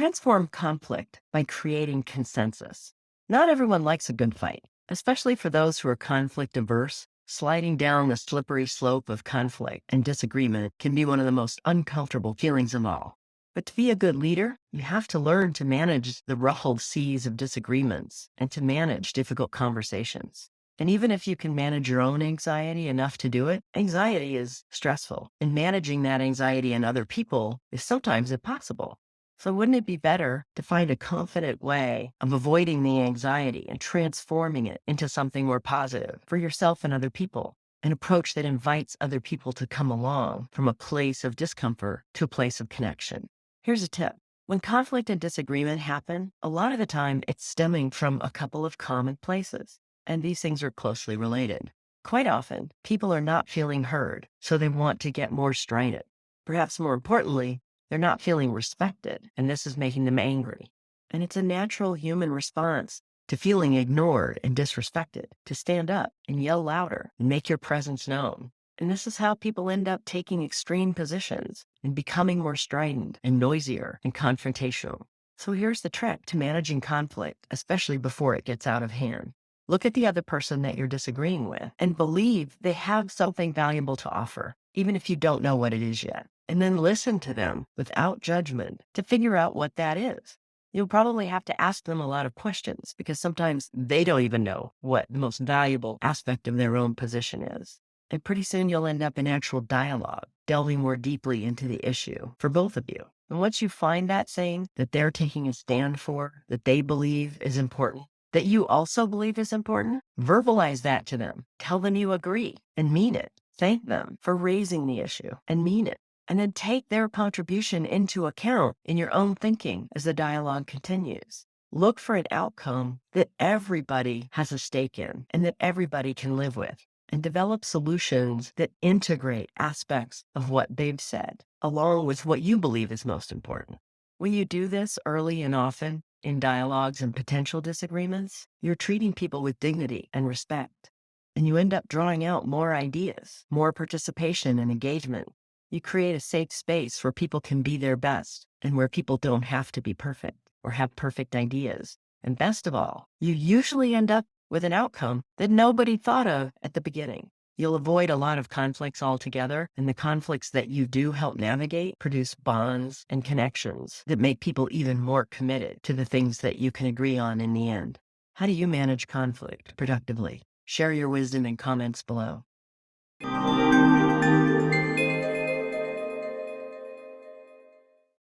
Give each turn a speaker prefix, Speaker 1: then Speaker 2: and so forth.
Speaker 1: Transform conflict by creating consensus. Not everyone likes a good fight, especially for those who are conflict averse. Sliding down the slippery slope of conflict and disagreement can be one of the most uncomfortable feelings of all. But to be a good leader, you have to learn to manage the ruffled seas of disagreements and to manage difficult conversations. And even if you can manage your own anxiety enough to do it, anxiety is stressful, and managing that anxiety in other people is sometimes impossible. So wouldn't it be better to find a confident way of avoiding the anxiety and transforming it into something more positive for yourself and other people? An approach that invites other people to come along from a place of discomfort to a place of connection. Here's a tip. When conflict and disagreement happen, a lot of the time it's stemming from a couple of common places, and these things are closely related. Quite often, people are not feeling heard, so they want to get more strident. Perhaps more importantly, they're not feeling respected, and this is making them angry. And it's a natural human response to feeling ignored and disrespected, to stand up and yell louder and make your presence known. And this is how people end up taking extreme positions and becoming more strident and noisier and confrontational. So here's the trick to managing conflict, especially before it gets out of hand. Look at the other person that you're disagreeing with and believe they have something valuable to offer, even if you don't know what it is yet. And then listen to them without judgment to figure out what that is. You'll probably have to ask them a lot of questions because sometimes they don't even know what the most valuable aspect of their own position is. And pretty soon you'll end up in actual dialogue, delving more deeply into the issue for both of you. And once you find that thing that they're taking a stand for, that they believe is important, that you also believe is important, verbalize that to them. Tell them you agree and mean it. Thank them for raising the issue and mean it. And then take their contribution into account in your own thinking as the dialogue continues. Look for an outcome that everybody has a stake in and that everybody can live with, and develop solutions that integrate aspects of what they've said, along with what you believe is most important. When you do this early and often in dialogues and potential disagreements, you're treating people with dignity and respect, and you end up drawing out more ideas, more participation and engagement. You create a safe space where people can be their best and where people don't have to be perfect or have perfect ideas. And best of all, you usually end up with an outcome that nobody thought of at the beginning. You'll avoid a lot of conflicts altogether, and the conflicts that you do help navigate produce bonds and connections that make people even more committed to the things that you can agree on in the end. How do you manage conflict productively? Share your wisdom in comments below.